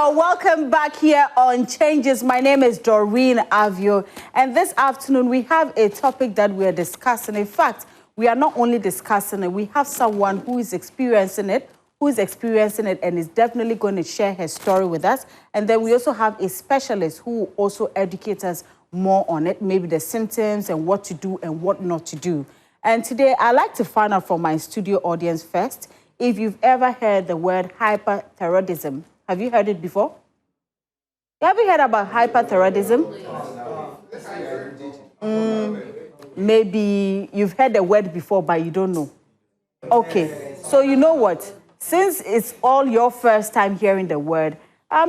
Well, welcome back here on Changes. My name is Doreen Avio, and this afternoon we have a topic that we are discussing. In fact, we are not only discussing it, we have someone who is experiencing it, and is definitely going to share her story with us. And then we also have a specialist who will also educate us more on it, maybe the symptoms and what to do and what not to do. And today, I'd like to find out from my studio audience first if you've ever heard the word hyperthyroidism. Have you heard it before? Have you heard about hyperthyroidism? Maybe you've heard the word before, but you don't know. Okay, so you know what? Since it's all your first time hearing the word,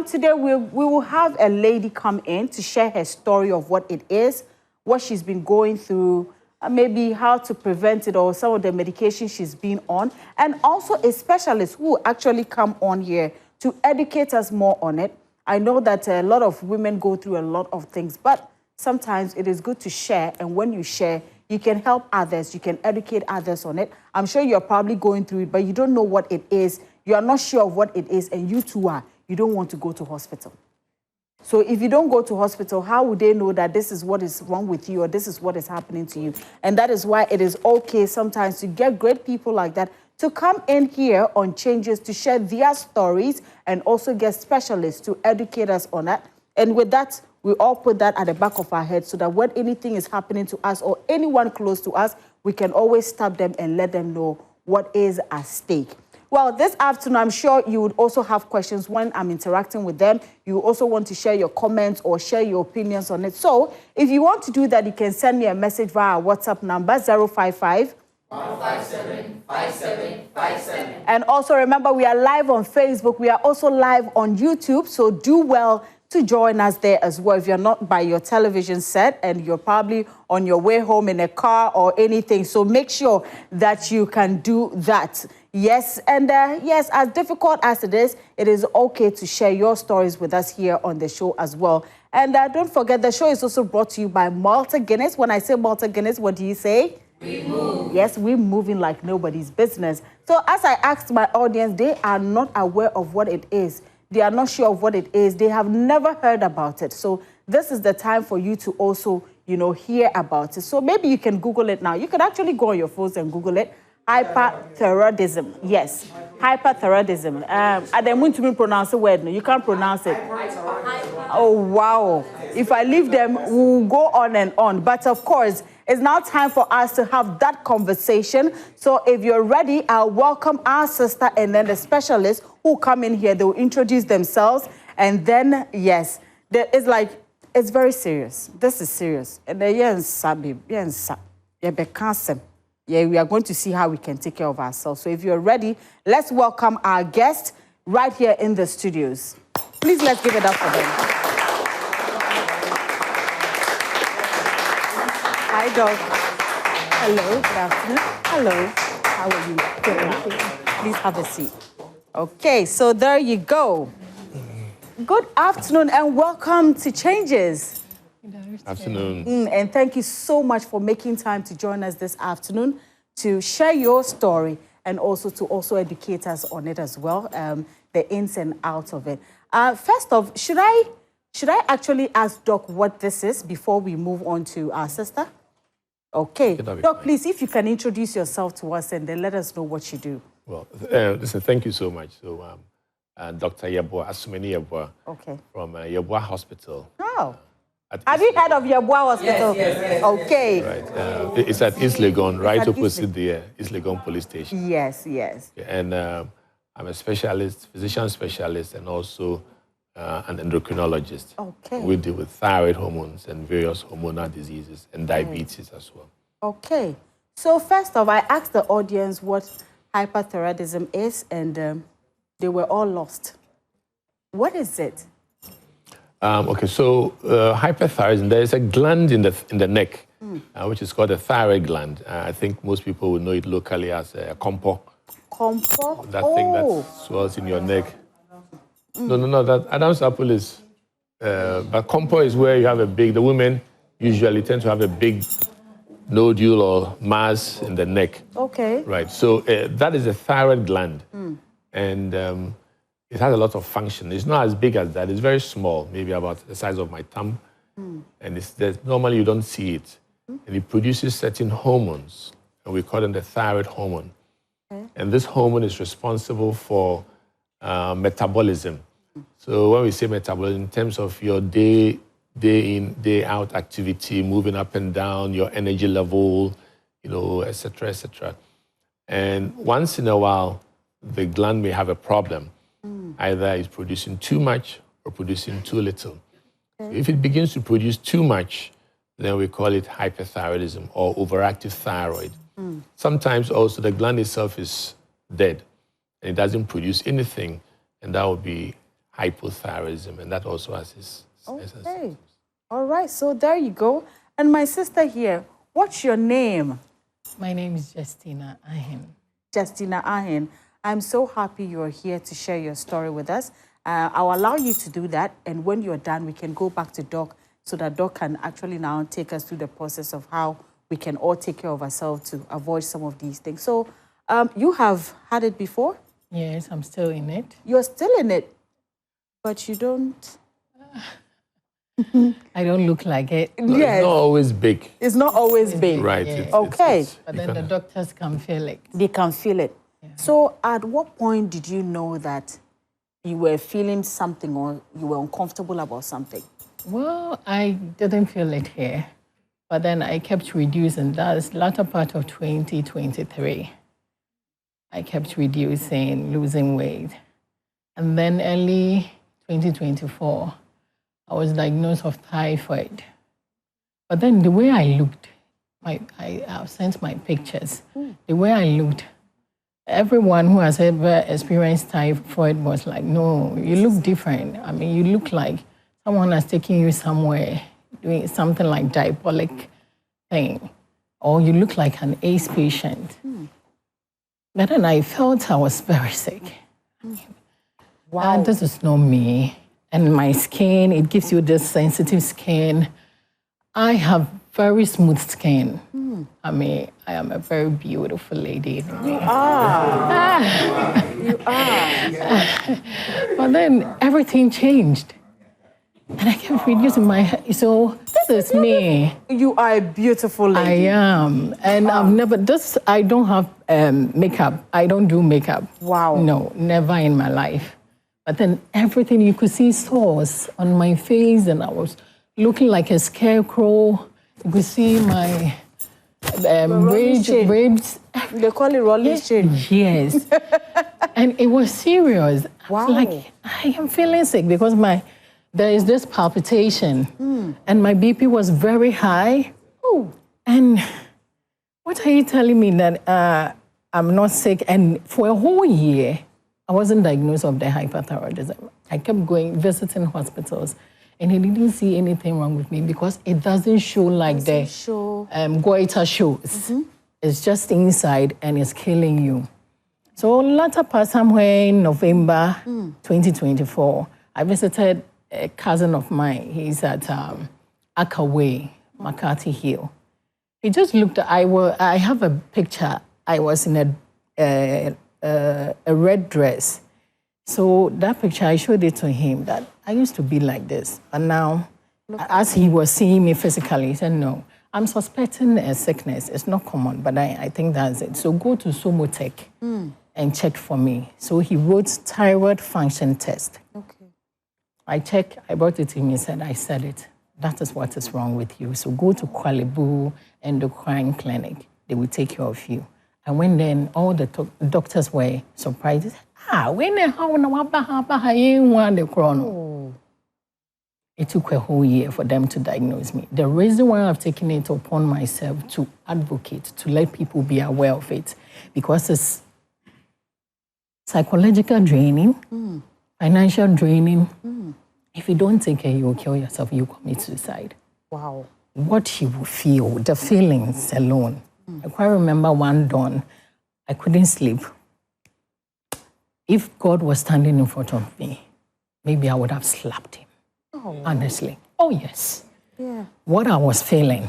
today we will have a lady come in to share her story of what it is, what she's been going through, maybe how to prevent it or some of the medication she's been on, and also a specialist who will actually come on here to educate us more on it. I know that a lot of women go through a lot of things, but sometimes it is good to share, and when you share, you can help others, you can educate others on it. I'm sure you're probably going through it, but you don't know what it is, you are not sure of what it is, and you don't want to go to hospital. So if you don't go to hospital, how would they know that this is what is wrong with you or this is what is happening to you? And that is why it is okay sometimes to get great people like that to come in here on Changes to share their stories and also get specialists to educate us on that. And with that, we all put that at the back of our head so that when anything is happening to us or anyone close to us, we can always stop them and let them know what is at stake. Well, this afternoon, I'm sure you would also have questions when I'm interacting with them. You also want to share your comments or share your opinions on it. So if you want to do that, you can send me a message via our WhatsApp number, 055 157 5757. And also remember, we are live on Facebook. We are also live on YouTube. So do well to join us there as well if you're not by your television set and you're probably on your way home in a car or anything. So make sure that you can do that. Yes, and yes, as difficult as it is okay to share your stories with us here on the show as well. And don't forget, the show is also brought to you by Malta Guinness. When I say Malta Guinness, what do you say? We move. Yes, we're moving like nobody's business. So as I asked my audience, they are not aware of what it is. They are not sure of what it is. They have never heard about it. So this is the time for you to also, hear about it. So maybe you can Google it now. You can actually go on your phones and Google it. Hyperthyroidism. Yes, hyperthyroidism. I don't want to pronounce the word. You can't pronounce it. Oh, wow. If I leave them, we'll go on and on. But of course, it's now time for us to have that conversation. So if you're ready, I'll welcome our sister and then the specialists who come in here. They'll introduce themselves. And then, yes, it's very serious. This is serious. And then, yeah, we are going to see how we can take care of ourselves. So if you're ready, let's welcome our guest right here in the studios. Please, let's give it up for them. Hi, Doc. Hello, good afternoon. Hello, how are you? Good. Please have a seat. Okay, so there you go. Good afternoon and welcome to Changes. Afternoon. And thank you so much for making time to join us this afternoon to share your story and also to educate us on it as well, the ins and outs of it. First off, should I actually ask Doc what this is before we move on to our sister? Okay. Doc, please, if you can introduce yourself to us and then let us know what you do. Well, listen, thank you so much. So, Dr. Yeboah, Asumeni Yeboah, from Yeboah Hospital. Oh. Have you heard of Yeboah Hospital? Yes. Okay. Right. It's at East Legon, right opposite the East Legon police station. Yes. And I'm a specialist, physician specialist, and also an endocrinologist. Okay. We deal with thyroid hormones and various hormonal diseases and diabetes as well. Okay. So first off, I asked the audience what hyperthyroidism is, and they were all lost. What is it? Okay, so hyperthyroidism, there is a gland in the neck, which is called the thyroid gland. I think most people will know it locally as a compo. Compo? That thing that swells in your neck. No, that Adam's apple is... but compo is where you have the women usually tend to have a big nodule or mass in the neck. Okay. Right, so that is a thyroid gland. And it has a lot of function. It's not as big as that. It's very small, maybe about the size of my thumb. And normally you don't see it. And it produces certain hormones, and we call them the thyroid hormone. And this hormone is responsible for metabolism. So when we say metabolism, in terms of your day in, day out activity, moving up and down, your energy level, et cetera, et cetera. And once in a while, the gland may have a problem. Either it's producing too much or producing too little. So if it begins to produce too much, then we call it hyperthyroidism or overactive thyroid. Sometimes also the gland itself is dead and it doesn't produce anything, and that would be hypothyroidism, and that also has its Okay. All right, so there you go. And my sister here, what's your name? My name is Justina Arhin. Justina Arhin. I'm so happy you're here to share your story with us. I'll allow you to do that, and when you're done, we can go back to Doc so that Doc can actually now take us through the process of how we can all take care of ourselves to avoid some of these things. So you have had it before? Yes, I'm still in it. You're still in it, but you don't... I don't look like it. No, it's not always big. It's not always big. Right. Yes. Okay. But then the doctors can feel it. They can feel it. Yeah. So at what point did you know that you were feeling something or you were uncomfortable about something? Well, I didn't feel it here. But then I kept reducing. That's latter part of 2023. I kept reducing, losing weight. And then early 2024, I was diagnosed with typhoid. But then the way I looked, I've sent my pictures. The way I looked, everyone who has ever experienced typhoid was like, no, you look different. I mean, you look like someone has taken you somewhere, doing something like diabolic thing. Or you look like an AIDS patient. But then I felt I was very sick. Wow. And this is not me. And my skin, it gives you this sensitive skin. I have very smooth skin. I mean, I am a very beautiful lady. You are. You are. But then everything changed. And I kept reducing my hair. So this is me. You are a beautiful lady. I am. And I don't have makeup. I don't do makeup. Wow. No, never in my life. But then everything, you could see sores on my face, and I was looking like a scarecrow. You could see my ribs. They call it rolling chain. Yes. And it was serious. Wow. I was like, I am feeling sick because there is this palpitation, and my BP was very high. Oh. And what are you telling me that I'm not sick? And for a whole year, I wasn't diagnosed with the hyperthyroidism. I kept visiting hospitals, and he didn't see anything wrong with me because it doesn't show like the goiter shows. It's just inside, and it's killing you. So latter part, somewhere in November 2024, I visited a cousin of mine. He's at Akaway, McCarthy Hill. He just looked. I have a picture. I was in a red dress. So that picture, I showed it to him that I used to be like this. And now, as he was seeing me physically, he said, no, I'm suspecting a sickness. It's not common, but I think that's it. So go to Somotech and check for me. So he wrote thyroid function test. Okay. I checked, I brought it to him, he said, I said it. That is what is wrong with you. So go to Kwalibu Endocrine Clinic. They will take care of you. And when then all the doctors were surprised, they said, when it took a whole year for them to diagnose me. The reason why I've taken it upon myself to advocate, to let people be aware of it, because it's psychological draining, financial draining. If you don't take care, you will kill yourself, you commit suicide. Wow. What you will feel, the feelings alone. I quite remember one dawn, I couldn't sleep. If God was standing in front of me, maybe I would have slapped him. Oh. Honestly. Oh, yes. Yeah. What I was feeling,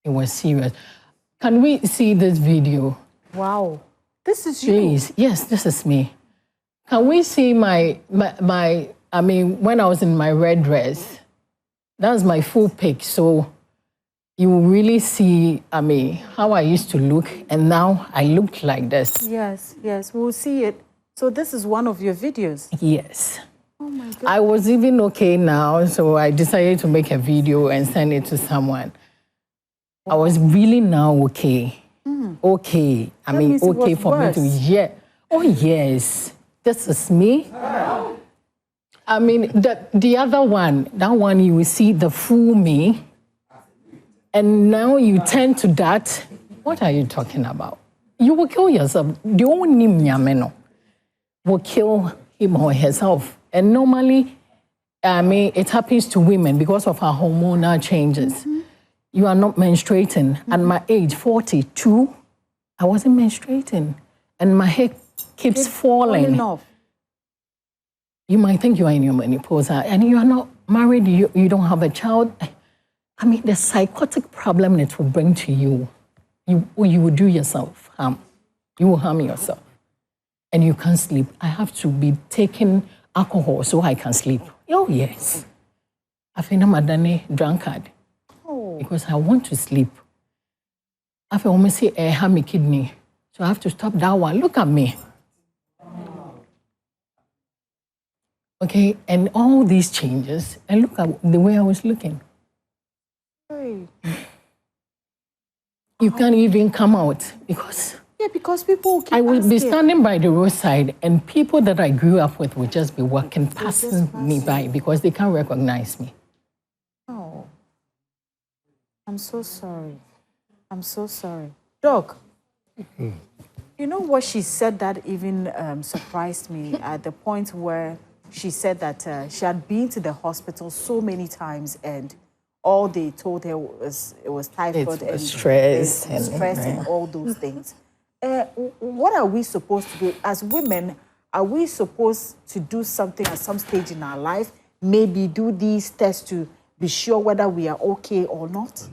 it was serious. Can we see this video? Wow. This is you? Please. Yes, this is me. Can we see my, I mean, when I was in my red dress, that's my full pic. So you will really see, I mean, how I used to look, and now I look like this. Yes, yes, we'll see it. So this is one of your videos? Yes. Oh my God. I was even okay now, so I decided to make a video and send it to someone. Wow. I was really now okay. Okay. I mean, okay for me to, yeah. Oh, yes. This is me. I mean, the other one, that one you will see the full me. And now you turn to that. What are you talking about? You will kill yourself. The only Nyameno will kill him or herself. And normally, I mean, it happens to women because of our hormonal changes. You are not menstruating. At my age, 42, I wasn't menstruating. And my hair keeps falling off. You might think you are in your menopause and you are not married, you don't have a child. I mean, the psychotic problem it will bring to you, you will do yourself harm. You will harm yourself. And you can't sleep. I have to be taking alcohol so I can sleep. Oh, yes. I think I'm a drunkard. Because I want to sleep. I feel almost say I have my kidney. So I have to stop that one. Look at me. Okay, and all these changes, and look at the way I was looking. You can't even come out because... Yeah, because people keep I will be standing by the roadside and people that I grew up with would just be walking, passing me by because they can't recognize me. Oh, I'm so sorry. I'm so sorry. Doc, you know what she said that even surprised me at the point where she said that she had been to the hospital so many times and all they told her was it was typhoid and stress and all those things. What are we supposed to do as women? Are we supposed to do something at some stage in our life? Maybe do these tests to be sure whether we are okay or not?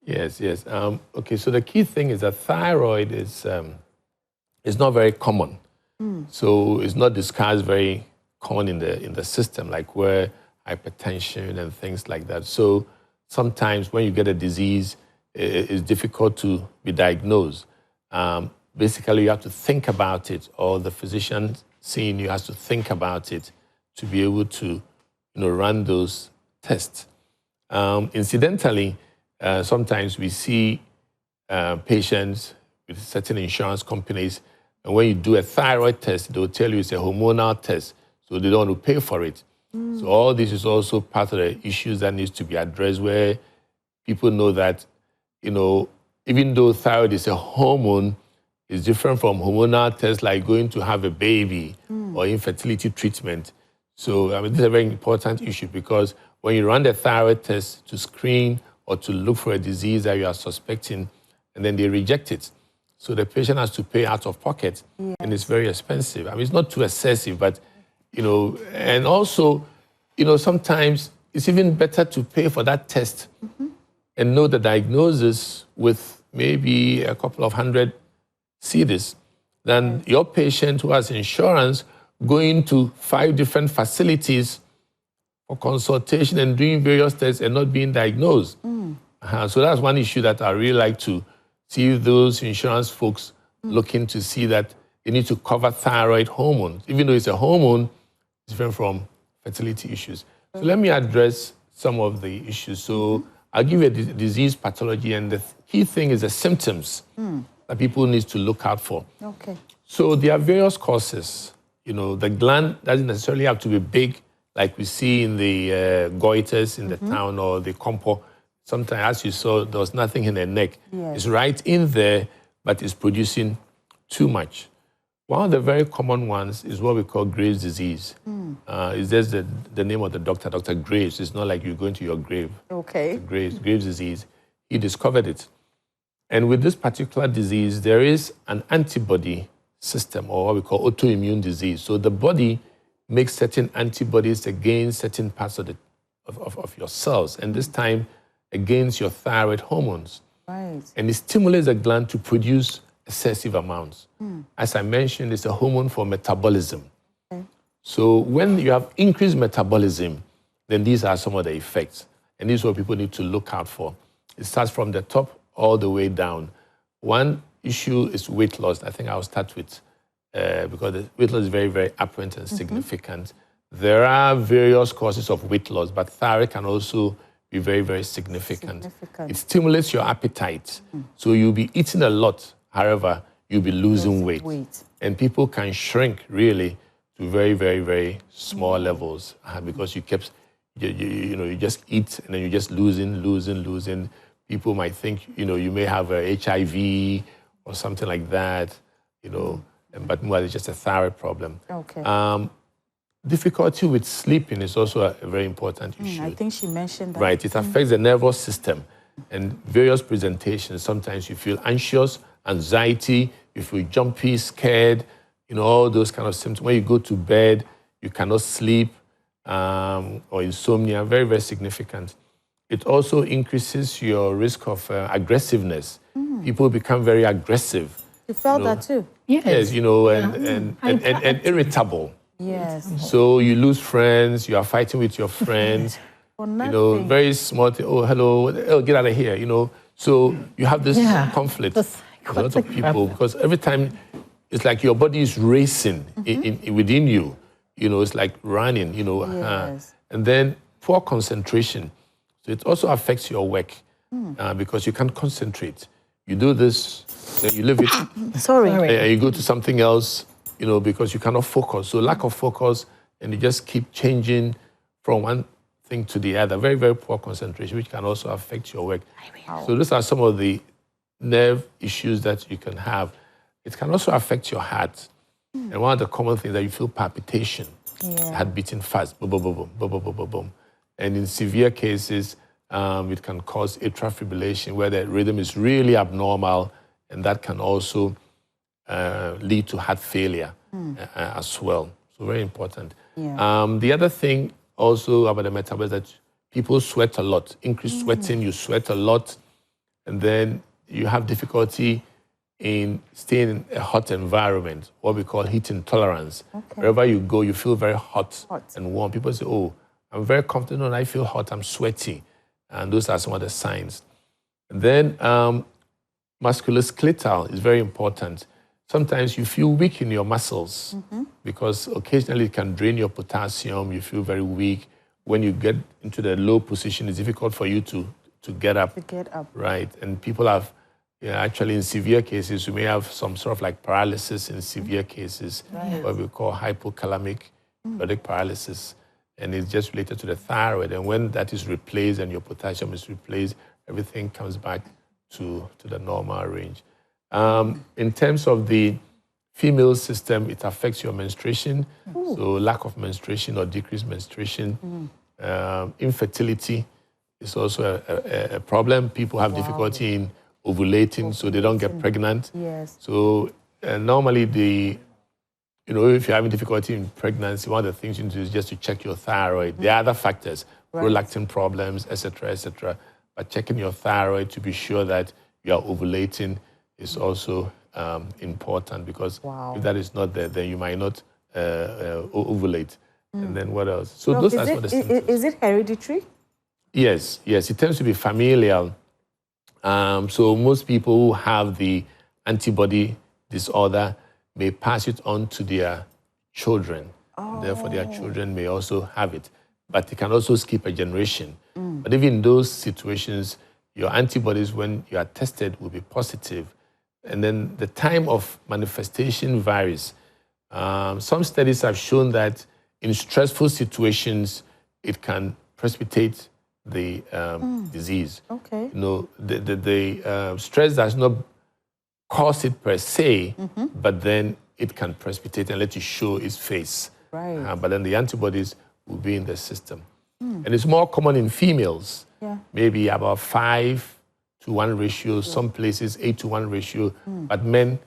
Yes, yes. Okay, so the key thing is that thyroid is not very common. So it's not discussed very common in the system, like where hypertension and things like that. So sometimes when you get a disease, it's difficult to be diagnosed. Basically, you have to think about it, or the physician seeing you has to think about it to be able to, run those tests. Incidentally, sometimes we see patients with certain insurance companies, and when you do a thyroid test, they'll tell you it's a hormonal test, so they don't want to pay for it. So all this is also part of the issues that needs to be addressed, where people know that, even though thyroid is a hormone, it's different from hormonal tests like going to have a baby or infertility treatment. So this is a very important issue because when you run the thyroid test to screen or to look for a disease that you are suspecting, and then they reject it. So the patient has to pay out of pocket, and it's very expensive. It's not too excessive, but, and also, sometimes it's even better to pay for that test and know the diagnosis with maybe a couple of hundred cedis than your patient who has insurance going to 5 different facilities for consultation and doing various tests and not being diagnosed. So that's one issue that I really like to see those insurance folks looking to see that they need to cover thyroid hormones. Even though it's a hormone, it's different from fertility issues. So let me address some of the issues. So I'll give you a disease pathology, and the key thing is the symptoms that people need to look out for. Okay. So there are various causes. The gland doesn't necessarily have to be big, like we see in the goiters in the town or the compo. Sometimes, as you saw, there was nothing in the neck. Yes. It's right in there, but it's producing too much. One of the very common ones is what we call Graves' disease. It's just the name of the doctor, Dr. Graves. It's not like you're going to your grave. Okay. Graves' disease. He discovered it. And with this particular disease, there is an antibody system, or what we call autoimmune disease. So the body makes certain antibodies against certain parts of your cells, and this time against your thyroid hormones. Right. And it stimulates the gland to produce excessive amounts. As I mentioned, it's a hormone for metabolism. So when you have increased metabolism, then these are some of the effects. And these are what people need to look out for. It starts from the top all the way down. One issue is weight loss. I think I'll start with, because the weight loss is very, very apparent and significant. There are various causes of weight loss, but thyroid can also be very, very significant. It stimulates your appetite. So you'll be eating a lot. However, you'll be losing weight. And people can shrink really to very, very, very small levels because you kept, you just eat and then you're just losing. People might think, you may have a HIV or something like that, but more it's just a thyroid problem. Okay. Difficulty with sleeping is also a very important issue. I think she mentioned that. Right, it affects the nervous system and various presentations. Sometimes you feel anxious, anxiety, you feel jumpy, scared, all those kind of symptoms. When you go to bed, you cannot sleep, or insomnia, very, very significant. It also increases your risk of aggressiveness. People become very aggressive. You felt that too? Yes, and irritable. Yes. So you lose friends, you are fighting with your friends. Very small thing. Oh, hello, oh, get out of here, So you have this conflict with a lot of people because every time it's like your body is racing within you. It's like running, Yes. And then poor concentration. So it also affects your work because you can't concentrate. You do this, then you leave it. Sorry. And you go to something else, because you cannot focus. So lack of focus, and you just keep changing from one thing to the other. Very, very poor concentration, which can also affect your work. Wow. So these are some of the nerve issues that you can have. It can also affect your heart. And one of the common things that you feel palpitation, heart beating fast, boom, boom, boom, boom, boom, boom, boom, boom, boom. And in severe cases, it can cause atrial fibrillation, where the rhythm is really abnormal, and that can also lead to heart failure as well. So very important. The other thing also about the metabolism is that people sweat a lot. Increased sweating, you sweat a lot, and then you have difficulty in staying in a hot environment, what we call heat intolerance. Wherever you go, you feel very hot and warm. People say, oh, I'm very comfortable and I feel hot, I'm sweaty. And those are some of the signs. And then musculoskeletal is very important. Sometimes you feel weak in your muscles because occasionally it can drain your potassium. You feel very weak. When you get into the low position, it's difficult for you to get up. Right. And people have, actually in severe cases, you may have some sort of like paralysis in severe cases, what we call hypothalamic periodic paralysis. And it's just related to the thyroid. And when that is replaced and your potassium is replaced, everything comes back to the normal range. In terms of the female system, it affects your menstruation. So lack of menstruation or decreased menstruation. Infertility is also a problem. People have difficulty in ovulating, so they don't get pregnant. So normally if you're having difficulty in pregnancy, one of the things you need to do is just to check your thyroid. There are other factors, prolactin problems, etc., etc. But checking your thyroid to be sure that you are ovulating is also important, because if that is not there, then you might not ovulate. And then what else? So those are some of the symptoms. Is it hereditary? Yes. It tends to be familial. So most people who have the antibody disorder may pass it on to their children. Therefore, their children may also have it. But they can also skip a generation. But even in those situations, your antibodies, when you are tested, will be positive. And then the time of manifestation varies. Some studies have shown that in stressful situations, it can precipitate the disease. The stress does not cause it per se, but then it can precipitate and let you show its face. But then the antibodies will be in the system. And it's more common in females, maybe about 5-to-1 ratio, some places 8-to-1 ratio, but men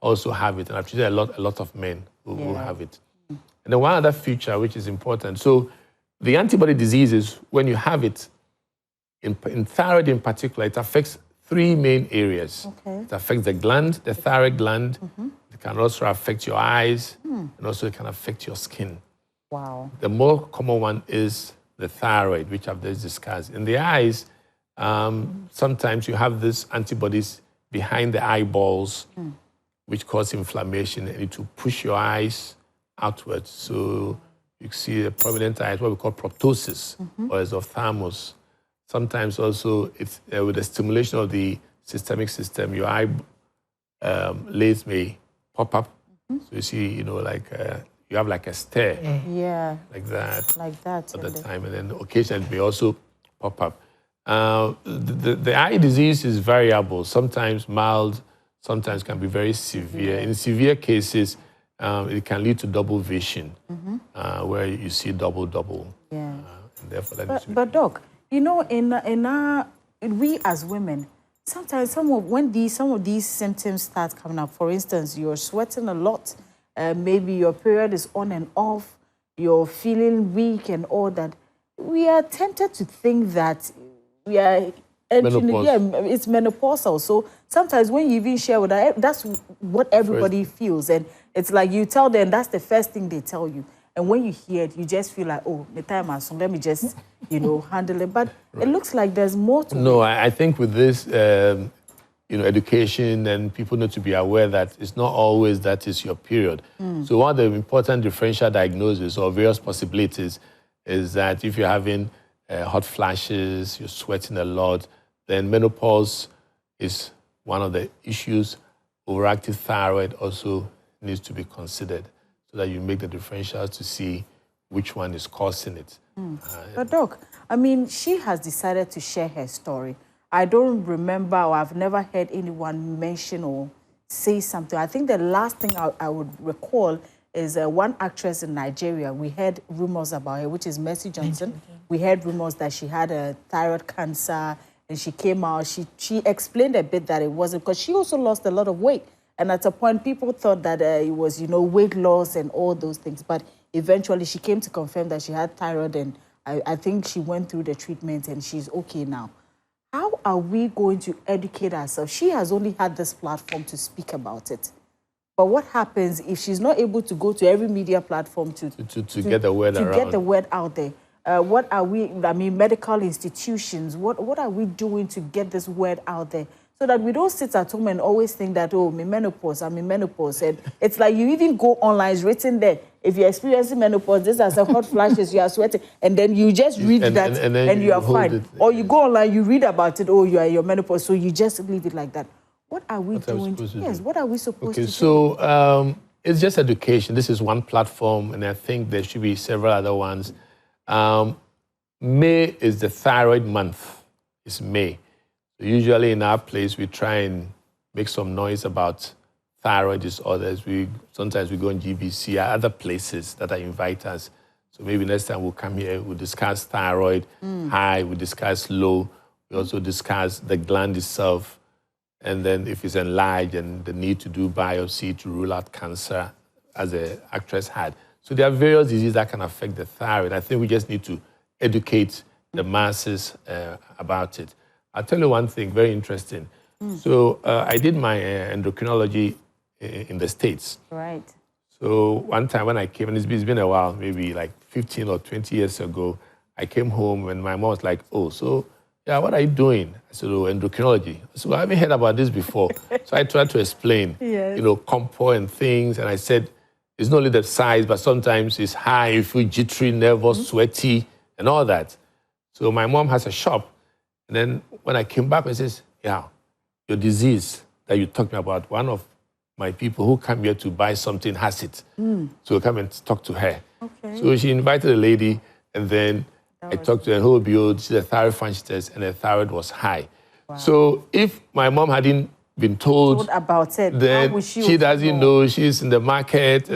also have it. And I've treated a lot of men who have it. And then one other feature which is important. So the antibody diseases, when you have it, in thyroid in particular, it affects 3 main areas. It affects the gland, the thyroid gland. It can also affect your eyes, and also it can affect your skin. Wow. The more common one is the thyroid, which I've just discussed. In the eyes, sometimes you have these antibodies behind the eyeballs, which cause inflammation, and it will push your eyes outwards. So you see a prominent eye, what we call proptosis, or exophthalmos. Sometimes also, it's, with the stimulation of the systemic system, your eye lids may pop up. So you see, you know, like you have like a stare, like that at the time, and then occasionally it may also pop up. The eye disease is variable. Sometimes mild, sometimes can be very severe. In severe cases, it can lead to double vision, where you see double. Yeah. And therefore, that But Doc, you know, we as women, sometimes some of these symptoms start coming up. For instance, you're sweating a lot. Maybe your period is on and off. You're feeling weak and all that. We are tempted to think that we are entering. Yeah, it's menopausal. So sometimes when you even share with that, that's what everybody feels, and it's like you tell them that's the first thing they tell you. And when you hear it, you just feel like, oh, the time has come. Let me just, you know, handle it. But it looks like there's more to it. No, I think with this, you know, education, and people need to be aware that it's not always that is your period. So one of the important differential diagnoses or various possibilities is that if you're having hot flashes, you're sweating a lot, then menopause is one of the issues. Overactive thyroid also needs to be considered, so that you make the differentials to see which one is causing it. But Doc, I mean, she has decided to share her story. I don't remember, or I've never heard anyone mention or say something. I think the last thing I would recall is one actress in Nigeria. We heard rumors about her, which is Mercy Johnson. We heard rumors that she had a thyroid cancer, and she came out. She explained a bit that it wasn't, because she also lost a lot of weight. And at a point, people thought that it was, you know, weight loss and all those things. But eventually, she came to confirm that she had thyroid, and I think she went through the treatment, and she's okay now. How are we going to educate ourselves? She has only had this platform to speak about it. But what happens if she's not able to go to every media platform to get the word around? To get the word out there? What are we, I mean, medical institutions, what are we doing to get this word out there? So that we don't sit at home and always think that, oh, I'm in menopause. And it's like you even go online, it's written there. If you're experiencing menopause, these are some hot flashes, you are sweating, and then you just read and you are fine. Or you go online, you read about it, oh, you are in your menopause, so you just leave it like that. What are we doing? Yes, what are we supposed to do? So it's just education. This is one platform, and I think there should be several other ones. May is the thyroid month. It's May. Usually in our place, we try and make some noise about thyroid disorders. Sometimes we go on GBC, other places that invite us. So maybe next time we'll come here, we'll discuss thyroid high, we'll discuss low. We also discuss the gland itself, and then if it's enlarged and the need to do biopsy to rule out cancer, as the actress had. So there are various diseases that can affect the thyroid. I think we just need to educate the masses about it. I'll tell you one thing, very interesting. So I did my endocrinology in the States. Right. So one time when I came, and it's been a while, maybe like 15 or 20 years ago, I came home and my mom was like, oh, so, yeah, what are you doing? I said, oh, endocrinology. So I haven't heard about this before. So I tried to explain, you know, compo and things. And I said, it's not only the size, but sometimes it's high, you feel jittery, nervous, sweaty, and all that. So my mom has a shop. And then when I came back, I says, yeah, your disease that you talked about, one of my people who come here to buy something has it. So come and talk to her. Okay. So she invited a lady, and then I talked to her, who behold, she's a thyroid function test, and her thyroid was high. Wow. So if my mom hadn't been told about it, then she doesn't know she's in the market.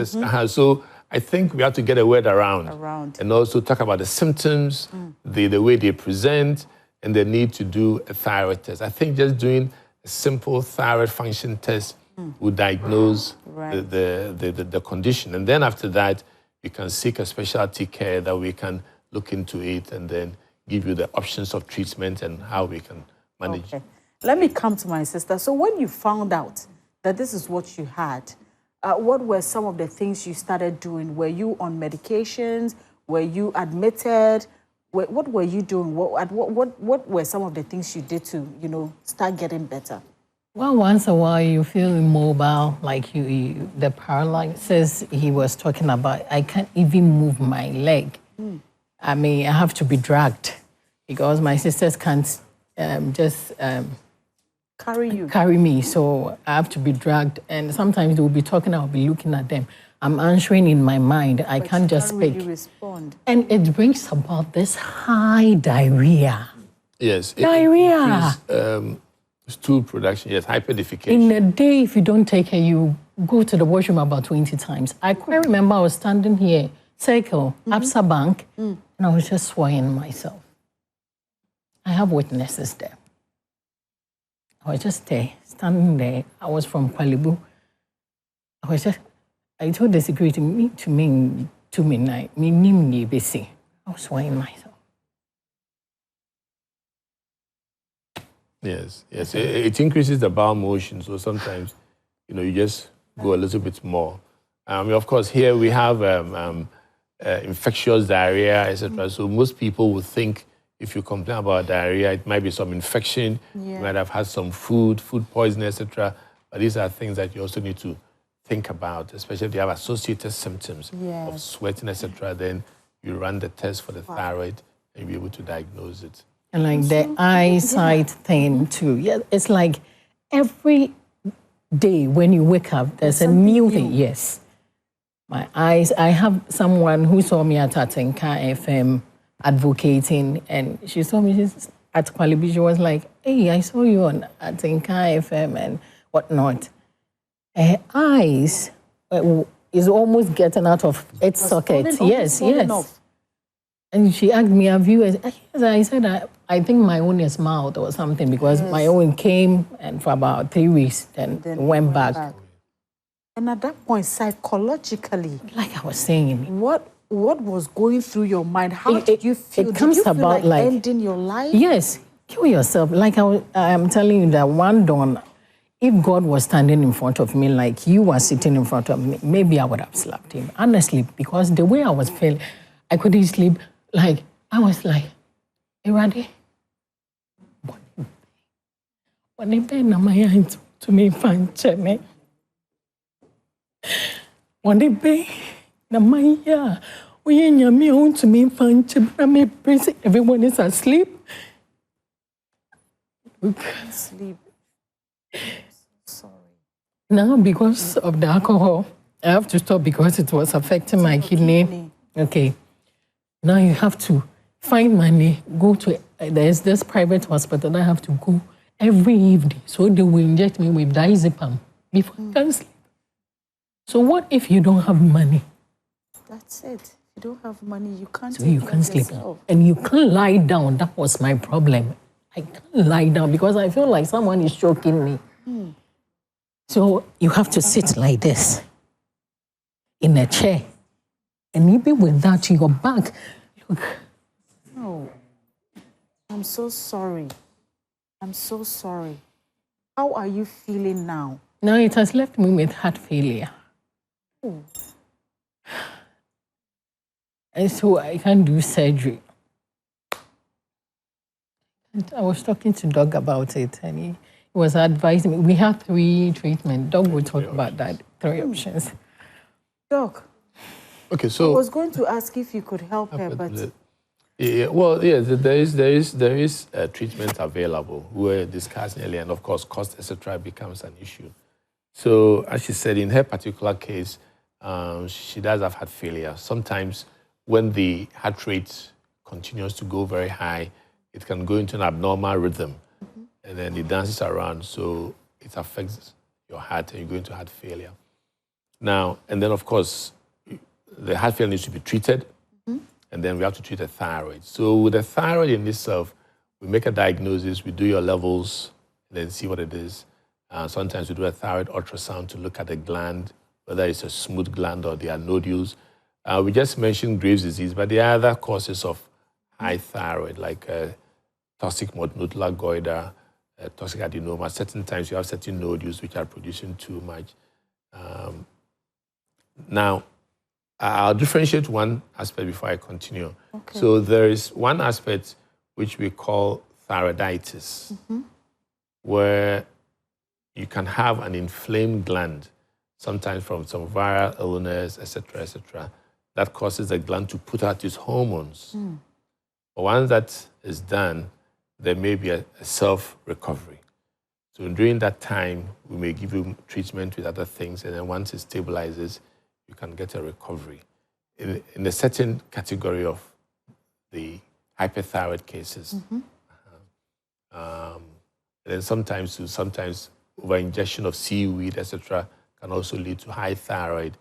So I think we have to get a word around. And also talk about the symptoms, the way they present, and the need to do a thyroid test. I think just doing a simple thyroid function test will diagnose the condition. And then after that, you can seek a specialty care that we can look into it and then give you the options of treatment and how we can manage. Okay. Let me come to my sister. So when you found out that this is what you had, what were some of the things you started doing? Were you on medications? Were you admitted? What were you doing? What were some of the things you did to, start getting better? Well, once a while you feel immobile, like the paralysis he was talking about. I can't even move my leg. I mean, I have to be dragged because my sisters can't just carry me. So I have to be dragged. And sometimes they will be talking, I'll be looking at them. I'm answering in my mind. I can't just speak. Really respond. And it brings about this high diarrhea. Yes. Diarrhea. Stool production, yes, hyperthification. In a day, if you don't take care, you go to the washroom about 20 times. I quite remember I was standing here, Circle, Absa Bank, and I was just swaying myself. I have witnesses there. I was just there, standing there. I was from Kwalibu. I told the security, me to me, 2 midnight, me nimni besi. I was swaying myself. Yes. It increases the bowel motion, so sometimes, you just go a little bit more. Of course, here we have infectious diarrhea, etc. So most people would think if you complain about diarrhea, it might be some infection. You might have had some food poisoning, etc. But these are things that you also need to think about, especially if you have associated symptoms of sweating, etc. Then you run the test for the thyroid and you'll be able to diagnose it. And like the eyesight thing too. Yeah, it's like every day when you wake up, there's a new thing. Yes. My eyes, I have someone who saw me at Atenka FM advocating, and she saw me at Kwalibi. She was like, hey, I saw you on Atenka FM and whatnot. Her eyes is almost getting out of its socket. Yes. Off. And she asked me, have you? I said, I think my own is mild or something because my own came and for about 3 weeks, then went back. And at that point, psychologically, like I was saying, what was going through your mind? How did you feel? It comes about like ending your life? Yes, kill yourself. Like I'm telling you that one dawn, if God was standing in front of me like you were sitting in front of me, maybe I would have slapped him. Honestly, because the way I was feeling, I couldn't sleep. Like, I was like, Erade, what if na my to me fan cheme? What if na my we me own to me fan cheme? Everyone is asleep. We can't sleep. Sorry. Now, because of the alcohol, I have to stop because it was affecting my kidney. Okay. Now you have to find money, go to, there's this private hospital, I have to go every evening. So they will inject me with diazepam before I can sleep. So what if you don't have money? That's it. If you don't have money, you can't sleep. So you can't sleep. And you can't lie down. That was my problem. I can't lie down because I feel like someone is choking me. So you have to sit like this in a chair. And even with that, your back, look. No. I'm so sorry. I'm so sorry. How are you feeling now? Now it has left me with heart failure. And so I can't do surgery. And I was talking to Doug about it, and he was advising me. We have 3 treatments. Doug will talk about that, 3 options. Doc. Okay, so I was going to ask if you could help her, but there is treatment available. We were discussing earlier, and of course, cost, etc., becomes an issue. So, as she said, in her particular case, she does have heart failure. Sometimes, when the heart rate continues to go very high, it can go into an abnormal rhythm, and then it dances around. So, it affects your heart, and you go into heart failure. Now, and then, of course, the heart failure needs to be treated, and then we have to treat the thyroid. So with the thyroid in itself, we make a diagnosis, we do your levels, and then see what it is. Sometimes we do a thyroid ultrasound to look at the gland, whether it's a smooth gland or there are nodules. We just mentioned Graves' disease, but there are other causes of high thyroid, like toxic nodular goiter, toxic adenoma. Certain times you have certain nodules which are producing too much. Now, I'll differentiate one aspect before I continue. Okay. So there is one aspect which we call thyroiditis, where you can have an inflamed gland, sometimes from some viral illness, etc., that causes the gland to put out its hormones. But once that is done, there may be a self-recovery. So during that time, we may give you treatment with other things, and then once it stabilizes, you can get a recovery. In a certain category of the hyperthyroid cases. And then sometimes over-ingestion of seaweed, etc., can also lead to high thyroid,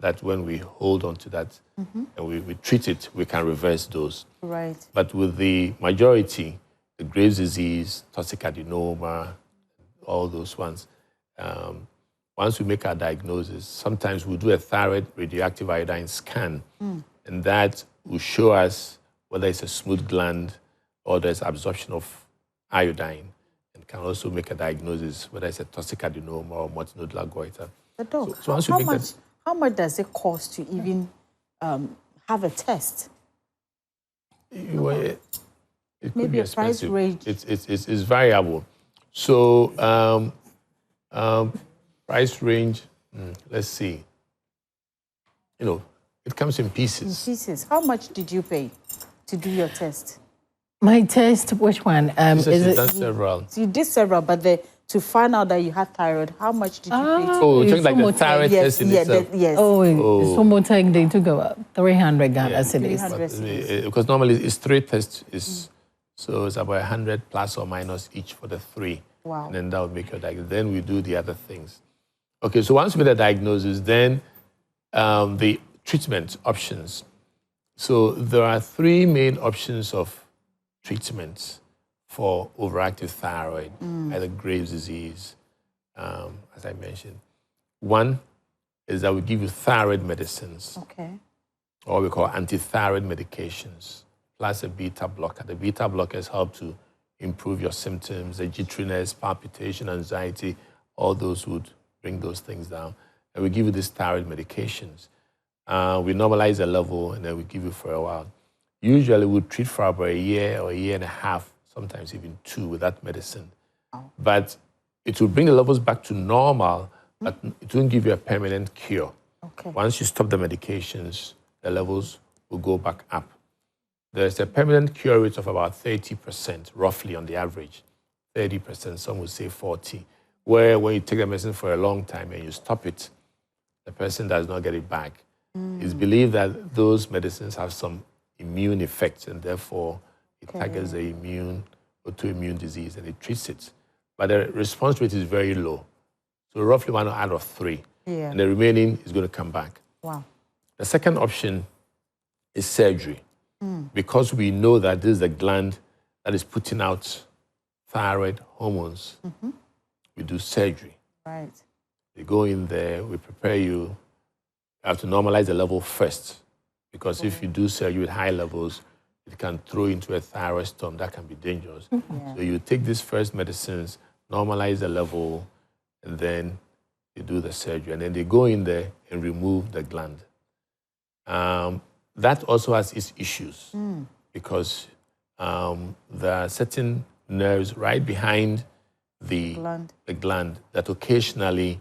that when we hold on to that and we treat it, we can reverse those. Right. But with the majority, the Graves' disease, toxic adenoma, all those ones, once we make our diagnosis, sometimes we'll do a thyroid radioactive iodine scan, and that will show us whether it's a smooth gland or there's absorption of iodine, and can also make a diagnosis whether it's a toxic adenoma or multinodular goiter. But Doc, So once how much does it cost to even have a test? It could Maybe be a price expensive. range. It's variable. So price range, let's see. It comes in pieces. Pieces. How much did you pay to do your test? My test, which one? Is it done several? So you did several, but to find out that you had thyroid, how much did you pay? Oh, you think like the thyroid test in itself? Yes. Oh, Somotech, they took about 300 Ghana cedis. 300 cedis. Because normally it's 3 tests, so it's about 100 plus or minus each for the 3. Wow. And then that will make your diagnosis. Then we do the other things. Okay, so once we make the diagnosis, then the treatment options. So there are 3 main options of treatments for overactive thyroid, either Graves' disease, as I mentioned. One is that we give you thyroid medicines, Okay. or we call anti-thyroid medications, plus a beta blocker. The beta blockers help to improve your symptoms, the jitteriness, palpitation, anxiety, all those would bring those things down. And we give you these thyroid medications. We normalize the level, and then we give you for a while. Usually we treat for about a year or a year and a half, sometimes even 2 with that medicine. But it will bring the levels back to normal, but it won't give you a permanent cure. Okay. Once you stop the medications, the levels will go back up. There's a permanent cure rate of about 30%, roughly on the average. 30%, some would say 40%, where when you take the medicine for a long time and you stop it, the person does not get it back. It's believed that those medicines have some immune effects, and therefore it targets the autoimmune disease, and it treats it. But the response rate is very low. So roughly 1 out of 3. Yeah. And the remaining is going to come back. Wow. The second option is surgery. Because we know that this is a gland that is putting out thyroid hormones, we do surgery. Right. We go in there, we prepare you. You have to normalize the level first, because if you do surgery with high levels, it can throw into a thyroid storm that can be dangerous. So you take these first medicines, normalize the level, and then you do the surgery. And then they go in there and remove the gland. That also has its issues, because there are certain nerves right behind the gland that occasionally,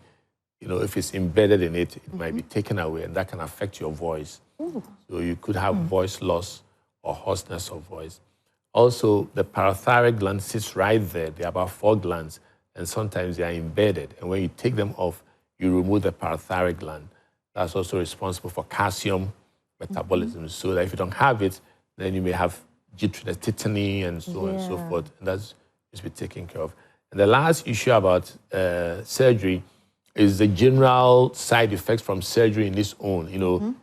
if it's embedded in it, it might be taken away, and that can affect your voice. So you could have voice loss or hoarseness of voice. Also, the parathyroid gland sits right there. There are about 4 glands, and sometimes they are embedded. And when you take them off, you remove the parathyroid gland. That's also responsible for calcium metabolism. So that if you don't have it, then you may have jitteriness, tetany, and so on and so forth. And that's to be taken care of. And the last issue about surgery is the general side effects from surgery in its own,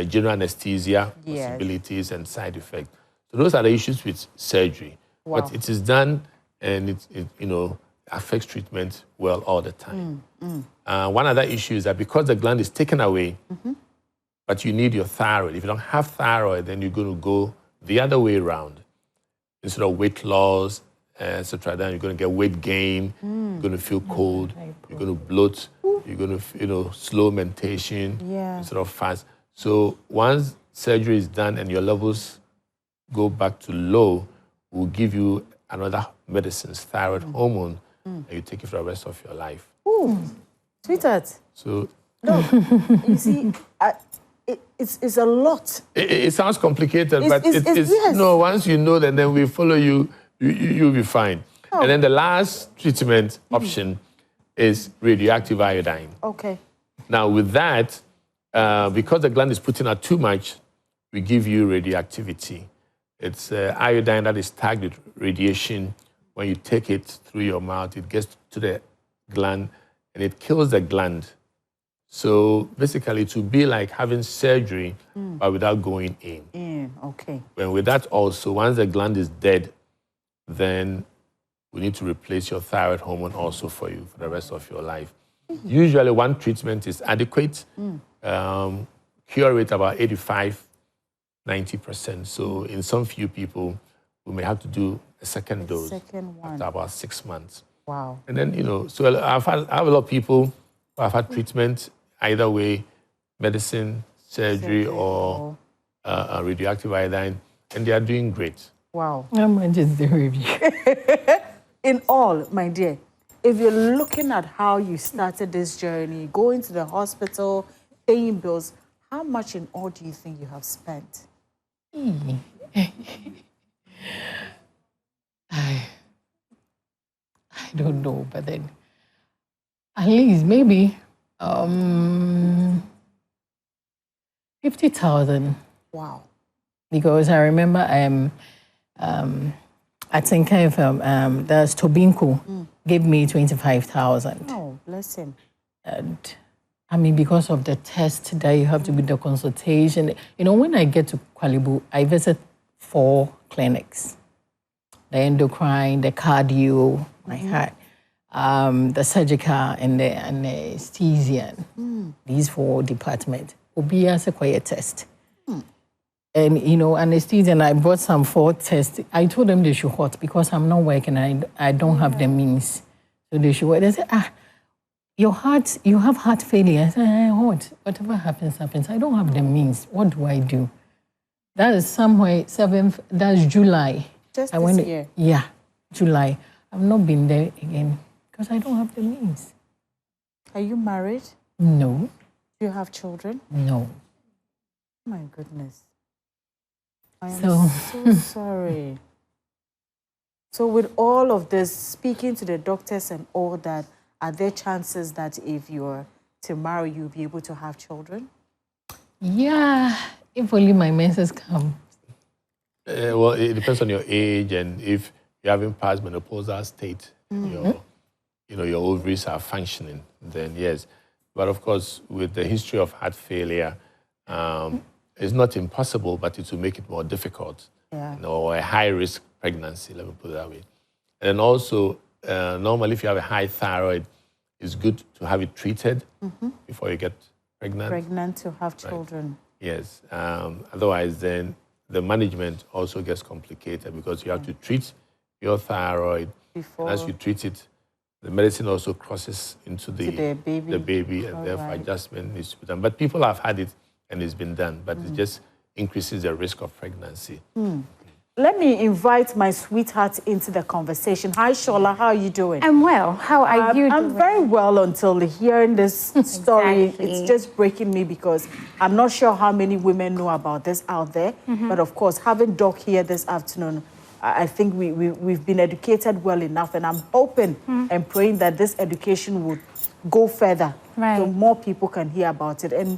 general anesthesia, possibilities, and side effects. So those are the issues with surgery. Wow. But it is done, and it affects treatment well all the time. One other issue is that because the gland is taken away, but you need your thyroid. If you don't have thyroid, then you're going to go the other way around. Instead of weight loss, etc. Then you're going to get weight gain, you're going to feel cold, you're going to bloat, you're going to, slow mentation instead of fast. So once surgery is done and your levels go back to low, we'll give you another medicines, thyroid hormone, and you take it for the rest of your life. Ooh, sweetheart. So, no, you see, it's a lot. It sounds complicated, but it's yes. No, once you know that, then we follow you, you'll be fine. Oh. And then the last treatment option is radioactive iodine. Okay. Now, with that, because the gland is putting out too much, we give you radioactivity. It's iodine that is tagged with radiation. When you take it through your mouth, it gets to the gland and it kills the gland. So basically, it would be like having surgery, but without going in. Okay. And with that also, once the gland is dead, then we need to replace your thyroid hormone also for you for the rest of your life. Usually, one treatment is adequate. Cure rate about 85–90%. So in some few people, we may have to do a second dose after about 6 months. Wow. And then, so I have a lot of people who have had treatment, either way, medicine, surgery, or radioactive iodine, and they are doing great. Wow. How much is the review? In all, my dear, if you're looking at how you started this journey, going to the hospital, paying bills, how much in all do you think you have spent? I don't know, but then at least maybe 50,000. Wow. Because I remember I think there's Tobinco gave me 25,000. Oh, bless him. And I mean, because of the test that you have to do the consultation. When I get to Kwalibu, I visit 4 clinics. The endocrine, the cardio, my heart, the surgical, and the anesthesian. These 4 departments. Obia sequoia test. And, anesthesia, and I bought some 4 tests. I told them they should hot because I'm not working. I don't have the means. So they should. They said, you have heart failure. I said, hot. Whatever happens, happens. I don't have the means. What do I do? That is somewhere 7th, that's July. Just this year? Yeah, July. I've not been there again because I don't have the means. Are you married? No. Do you have children? No. My goodness. I am so sorry. So with all of this, speaking to the doctors and all that, are there chances that if you're to marry, you'll be able to have children? Yeah, if only my menses come. Well, it depends on your age, and if you haven't passed menopausal state, your ovaries are functioning, then yes. But of course, with the history of heart failure, it's not impossible, but it will make it more difficult. Yeah. Or a high-risk pregnancy, let me put it that way. And also, normally, if you have a high thyroid, it's good to have it treated before you get pregnant. Pregnant to have children. Right. Yes. Otherwise, then the management also gets complicated because you have to treat your thyroid. And as you treat it, the medicine also crosses into the baby, and therefore adjustment needs to be done. But people have had it and it's been done, but it just increases the risk of pregnancy. Let me invite my sweetheart into the conversation. Hi, Shola, how are you doing? I'm well. How are you doing? I'm very well until hearing this story. Exactly. It's just breaking me because I'm not sure how many women know about this out there. But of course, having Doc here this afternoon, I think we've been educated well enough, and I'm hoping and praying that this education would go further so more people can hear about it and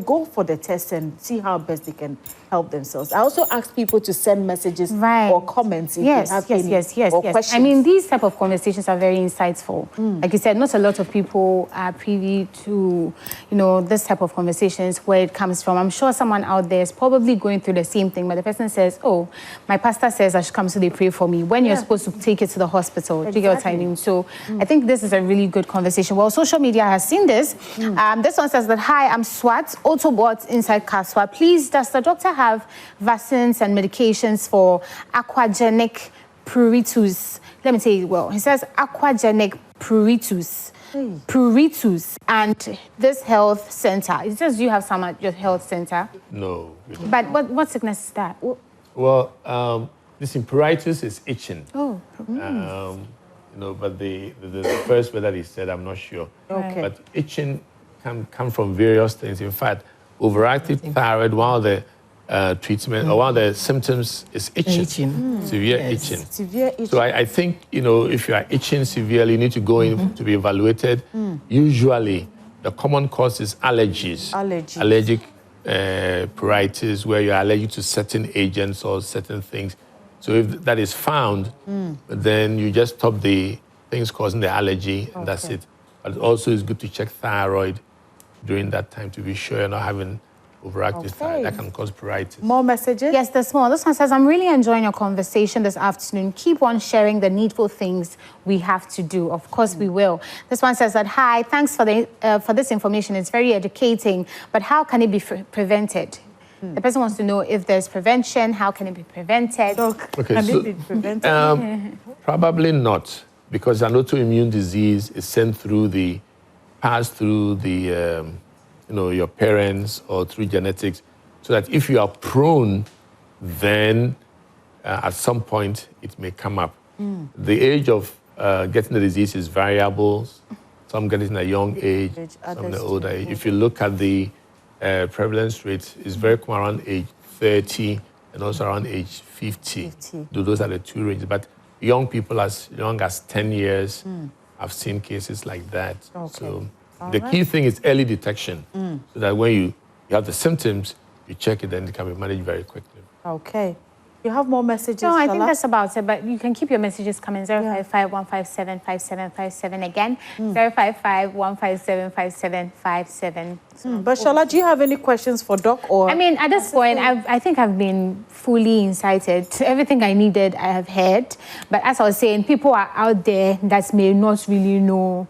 go for the test and see how best they can help themselves. I also ask people to send messages or comments if they have any questions. I mean, these type of conversations are very insightful. Like you said, not a lot of people are privy to, this type of conversations, where it comes from. I'm sure someone out there is probably going through the same thing, but the person says, oh, my pastor says I should come, so they pray for me. When you're supposed to take it to the hospital. Do you get what I mean? So I think this is a really good conversation. Well, social media has seen this. This one says that, hi, I'm Swat, Autobot inside Kaswa. Please, does the doctor have vaccines and medications for aquagenic pruritus. Let me say it well. He says aquagenic pruritus. Pruritus. And this health center, it says you have some at your health center. No. But what sickness is that? Well, this pruritus is itching. Oh. But the first word that he said, I'm not sure. Okay. But itching can come from various things. In fact, overactive thyroid, one of the treatment or one of the symptoms is itching. Severe itching. Severe itching. So I think, if you are itching severely, you need to go in to be evaluated. Usually, the common cause is allergies. Allergic pruritus, where you're allergic to certain agents or certain things. So if that is found, then you just stop the things causing the allergy, and that's it. But also it's good to check thyroid during that time to be sure you're not having overactive thyroid. That can cause pruritus. More messages? Yes, there's more. This one says, I'm really enjoying your conversation this afternoon. Keep on sharing the needful things we have to do. Of course we will. This one says that, hi, thanks for this information. It's very educating, but how can it be prevented? The person wants to know if there's prevention, how can it be prevented? Okay, Can it be prevented? Probably not, because an autoimmune disease is passed through the your parents or through genetics, so that if you are prone, then at some point it may come up. The age of getting the disease is variable. Some get it in a young age, some in an older age. If you look at the prevalence rate, is very common around age 30 and also around age 50. Those are the two ranges. But young people as young as 10 years, I've seen cases like that. So the key thing is early detection, so that when you have the symptoms, you check it and it can be managed very quickly. Okay. You have more messages? No, I think that's about it, but you can keep your messages coming. 055-157-5757 again. 055-157-5757. But Shola, do you have any questions for Doc? Or I mean, at this point, I think I've been fully incited. Everything I needed, I have heard. But as I was saying, people are out there that may not really know,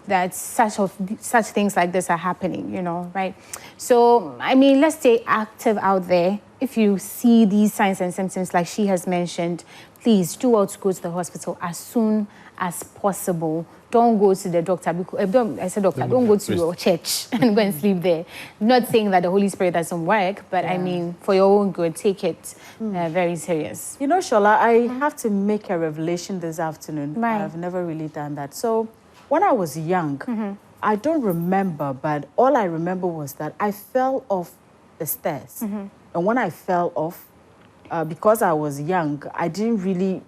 that such things like this are happening, right? So, I mean, let's stay active out there. If you see these signs and symptoms like she has mentioned, please do well to go to the hospital as soon as possible. Don't go to the doctor. Don't go to your church and go and sleep there. Not saying that the Holy Spirit doesn't work, but I mean, for your own good, take it very serious. Shola, I have to make a revelation this afternoon. Right. I've never really done that. So, when I was young, I don't remember, but all I remember was that I fell off the stairs. And when I fell off, because I was young, I didn't really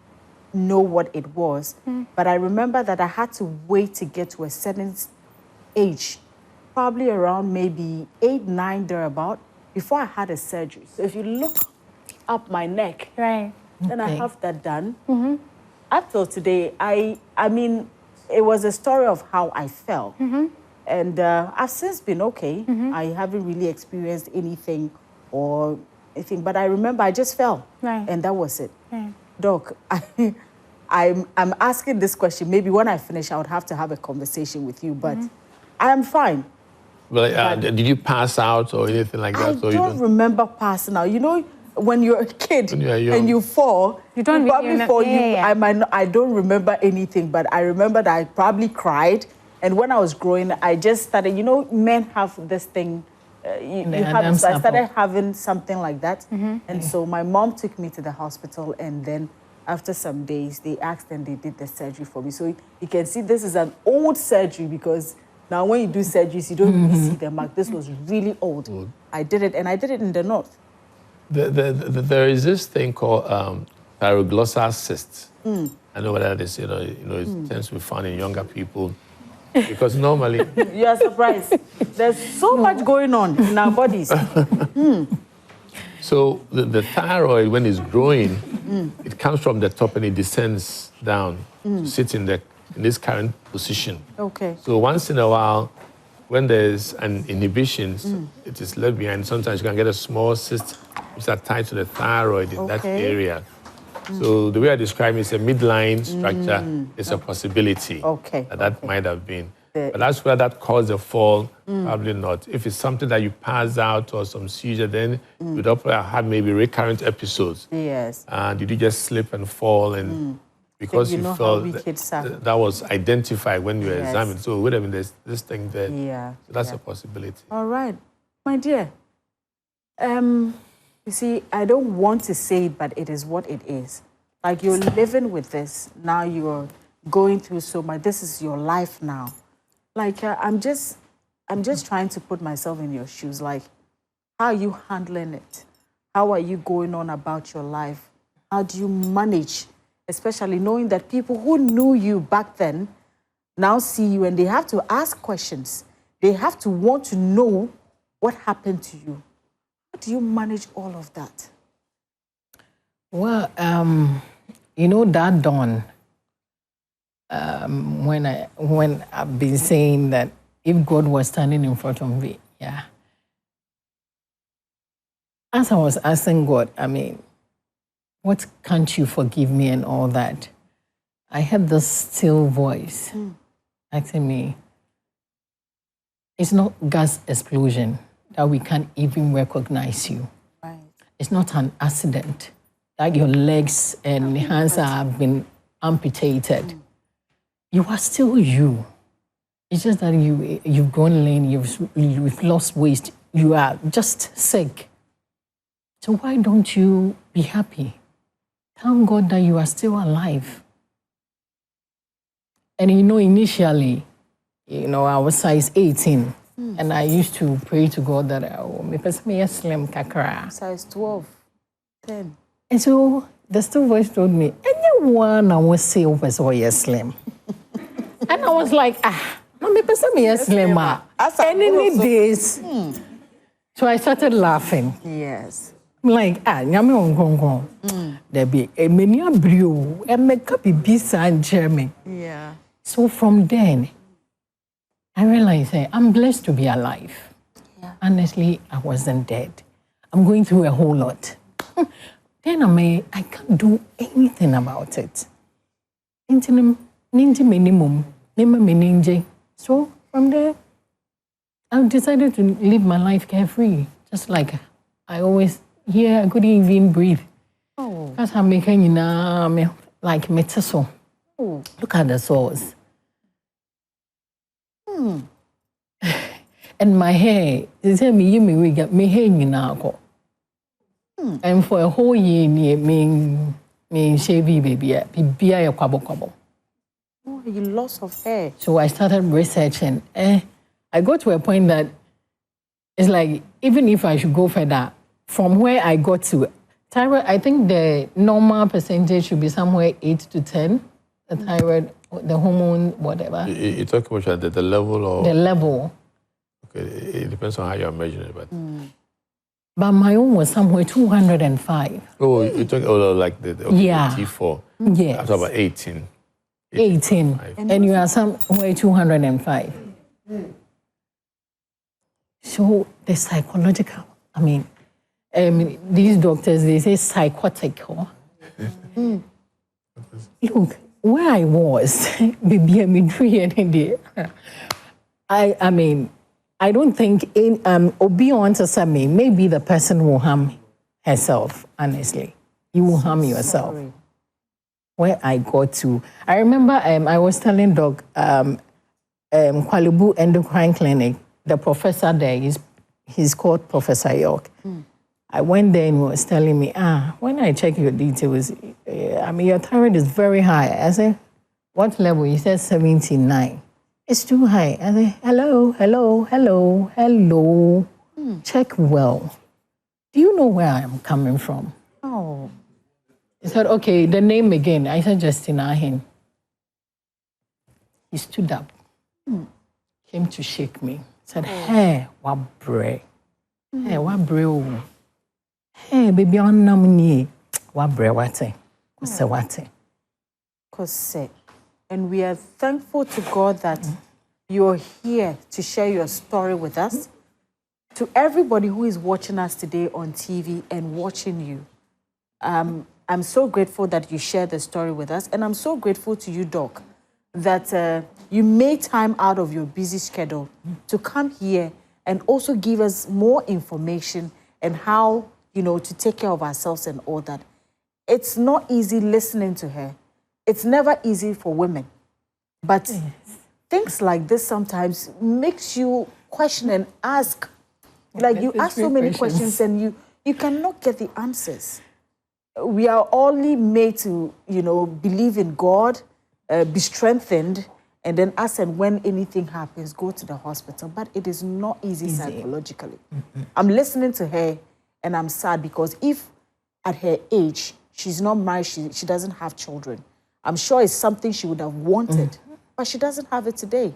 know what it was. But I remember that I had to wait to get to a certain age, probably around maybe 8, 9, thereabout, before I had a surgery. So if you look up my neck, then I have that done. Up till today, I mean, it was a story of how I fell. And I've since been okay. I haven't really experienced anything or anything, but I remember I just fell. And that was it. Doc, I'm asking this question. Maybe when I finish, I would have to have a conversation with you, but I am fine. Well, did you pass out or anything like that? I don't remember passing out. When you're a kid and you fall, you don't probably really fall. I don't remember anything, but I remember that I probably cried. And when I was growing, I just started, men have this thing. I started having something like that. And so my mom took me to the hospital, and then after some days, they asked and they did the surgery for me. So you can see this is an old surgery, because now when you do surgeries, you don't really see the mark. This was really old. I did it, and I did it in the north. There is this thing called thyroglossal cysts. I know what that is. It tends to be found in younger people, because normally you are surprised. There's so much going on in our bodies. So the thyroid, when it's growing, it comes from the top and it descends down to sit in this current position. Okay. So once in a while, when there's an inhibition, it is left behind. Sometimes you can get a small cyst which are tied to the thyroid in that area. So the way I describe it is a midline structure is a possibility that might have been. But that's where that caused the fall, probably not. If it's something that you pass out or some seizure, then you'd probably have maybe recurrent episodes. Yes. Did you just slip and fall and because you felt that was identified when you were examined. So wait a minute, there's this thing there. Yeah. So that's a possibility. All right. My dear, you see, I don't want to say it, but it is what it is. Like, you're living with this. Now you're going through so much. This is your life now. Like, I'm just trying to put myself in your shoes. Like, how are you handling it? How are you going on about your life? How do you manage, especially knowing that people who knew you back then now see you and they have to ask questions. They have to want to know what happened to you. How do you manage all of that? Well, you know, that dawn, when I've been saying that if God was standing in front of me, as I was asking God, I mean, what can't you forgive me and all that? I heard this still voice asking me, it's not gas explosion that we can't even recognize you. Right. It's not an accident that your legs and hands have been amputated. You are still you. It's just that you've gone lame, you've lost weight, you are just sick. So why don't you be happy? Thank God that you are still alive. And you know, initially, you know, I was size 18. And I used to pray to God that I will slim kakra. Size 12, 10. And so the still voice told me, anyone I will say over so slim. And I was like, mommy, slim. Any days. So I started laughing. Yes. I'm like, nyame on there be a many abrio and make up a bisa and Jeremy. Yeah. So from then, I realized I'm blessed to be alive. Yeah. Honestly, I wasn't dead. I'm going through a whole lot. Then I can't do anything about it. So from there, I decided to live my life carefree. Just like I always hear, I couldn't even breathe. Oh. Because I'm making like metaso. Oh. Look at the sores. And my hair, they tell me, you get me hair now. And for a whole year, me shavy baby, be a quabble. Oh, you loss of hair. So I started researching. I got to a point that it's like, even if I should go further, from where I got to, thyroid, I think the normal percentage should be somewhere 8 to 10. The thyroid, the hormone, whatever. You're talking about the level or? The level. Okay, it depends on how you're measuring it, But my own was somewhere 205. Oh, you're talking like the T4. Yes. That's about 18. 18. And you are somewhere 205. So the psychological, I mean, these doctors, they say psychotic. Look, where I was, I mean, I don't think Obi on to say me, maybe the person will harm herself, honestly. You will harm yourself. Sorry. Where I got to, I remember I was telling Doc, Kwalibu Endocrine Clinic, the professor there, he's called Professor York. I went there and he was telling me, when I check your details, your thyroid is very high. I said, what level? He said 79. It's too high. I said, hello. Check well. Do you know where I am coming from? Oh. He said, okay, the name again. I said, Justina Arhin. He stood up, came to shake me. Said, hey, what bre? Hey, what bre? Hey, baby, on nominee. What bre, what? Say what? And we are thankful to God that you're here to share your story with us. To everybody who is watching us today on TV and watching you, I'm so grateful that you shared the story with us. And I'm so grateful to you, Doc, that you made time out of your busy schedule to come here and also give us more information and how, to take care of ourselves and all that. It's not easy listening to her. It's never easy for women. But things like this sometimes makes you question and ask. Like you ask so many questions and you cannot get the answers. We are only made to, believe in God, be strengthened, and then as and when anything happens, go to the hospital. But it is not easy psychologically. I'm listening to her and I'm sad because if at her age, she's not married, she doesn't have children, I'm sure it's something she would have wanted, but she doesn't have it today.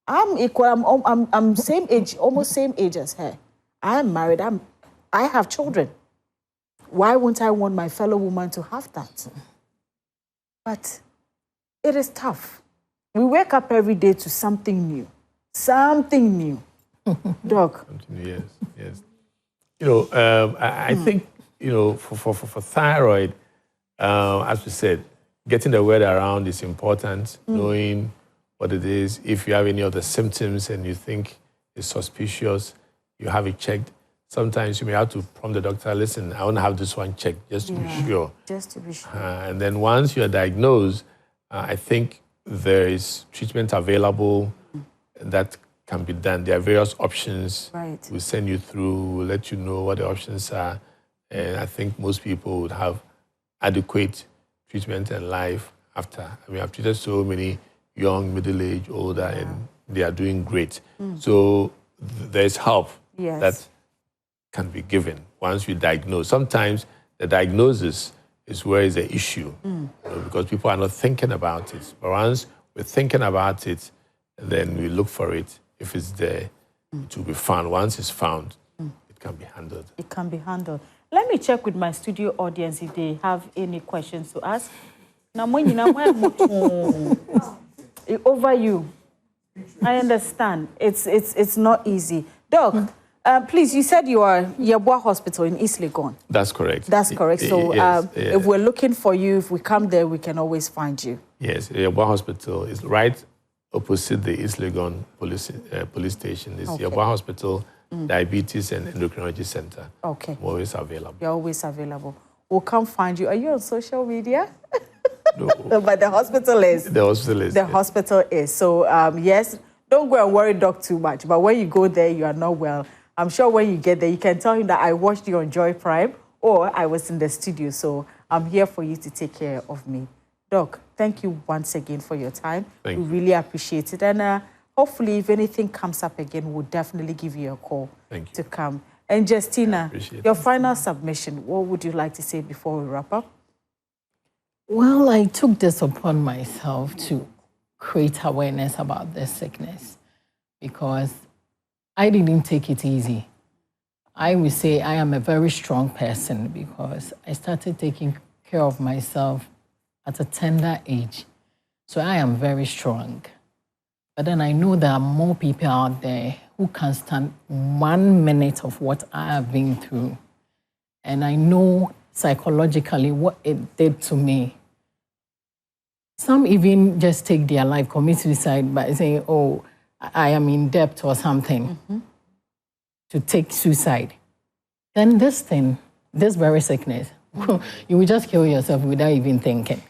I'm equal, I'm same age, almost same age as her. I am married, I have children. Why wouldn't I want my fellow woman to have that? But it is tough. We wake up every day to something new. Something new. Doc. Yes. I think, for thyroid, as we said, getting the word around is important, knowing what it is. If you have any of the symptoms and you think it's suspicious, you have it checked. Sometimes you may have to prompt the doctor, listen, I want to have this one checked just to be sure. Just to be sure. And then once you're diagnosed, I think there is treatment available that can be done. There are various options. Right. We'll send you through, we'll let you know what the options are. And I think most people would have adequate treatment and life after. I mean, I've treated so many young, middle-aged, older, and they are doing great. So there's help that can be given once you diagnose. Sometimes the diagnosis is where is the issue, because people are not thinking about it. But once we're thinking about it, then we look for it. If it's there, it will be found. Once it's found, it can be handled. It can be handled. Let me check with my studio audience if they have any questions to ask. Over you. I understand. It's not easy. Doc, please, you said you are Yeboah Hospital in East Legon. That's correct. That's correct. So if we're looking for you, if we come there, we can always find you. Yes, Yeboah Hospital is right opposite the East Legon police station. It's Yeboah Hospital, Diabetes and Endocrinology Center. Okay. I'm always available. You're always available. We'll come find you. Are you on social media? No. But the hospital is. The hospital is. The hospital is. So, yes, don't go and worry Doc too much. But when you go there, you are not well. I'm sure when you get there, you can tell him that I watched you on Joy Prime or I was in the studio. So I'm here for you to take care of me. Doc, thank you once again for your time. Thank you. We really appreciate it. And hopefully, if anything comes up again, we'll definitely give you a call to come. And Justina, your final submission, what would you like to say before we wrap up? Well, I took this upon myself to create awareness about this sickness because I didn't take it easy. I would say I am a very strong person because I started taking care of myself at a tender age. So I am very strong. But then I know there are more people out there who can stand 1 minute of what I have been through. And I know psychologically what it did to me. Some even just take their life, commit suicide by saying, oh, I am in debt or something, to take suicide. Then this very sickness, you will just kill yourself without even thinking.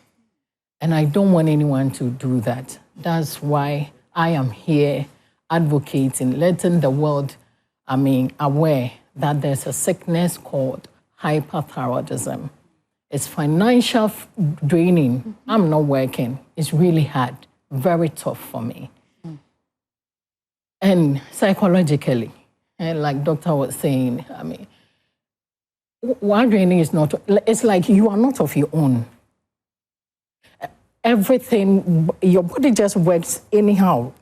And I don't want anyone to do that. That's why I am here advocating, letting the world, aware that there's a sickness called hyperthyroidism. It's financial draining. I'm not working. It's really hard, very tough for me. And psychologically, and like Doctor was saying, one draining is not, it's like you are not of your own. Everything, your body just works anyhow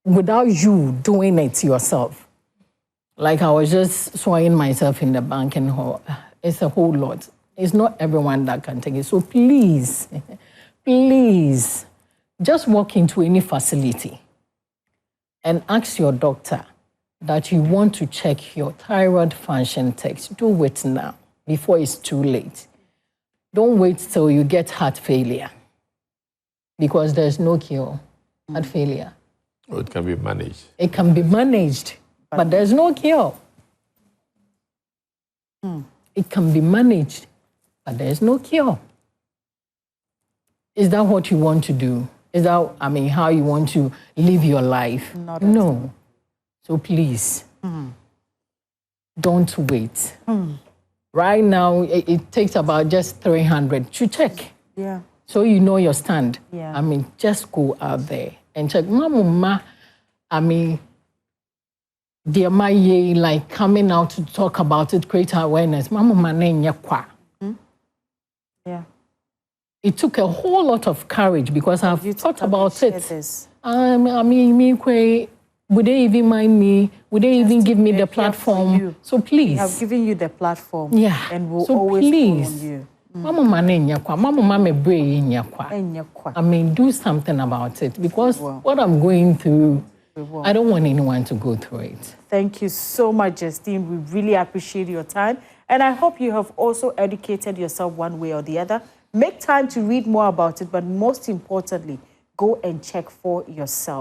without you doing it yourself. Like I was just swaying myself in the bank and it's a whole lot. It's not everyone that can take it. So please, please, just walk into any facility and ask your doctor that you want to check your thyroid function test. Do it now before it's too late. Don't wait till you get heart failure. because there's no cure at failure. Oh, it can be managed. It can be managed, but there's no cure. It can be managed, but there's no cure. Is that what you want to do? Is that, how you want to live your life? No. So please, don't wait. Right now, it takes about just 300 to check. Yeah. So you know your stand. Yeah. Just go out there and check. Mama, dear my like coming out to talk about it, create awareness. Mama, yeah. It took a whole lot of courage because I've talked about it. This. Would they even mind me? Would they even give me the platform? So please. We have given you the platform. Yeah. And we'll so always please. call on you. Do something about it because what I'm going through, I don't want anyone to go through it. Thank you so much, Justine. We really appreciate your time. And I hope you have also educated yourself one way or the other. Make time to read more about it, but most importantly, go and check for yourself.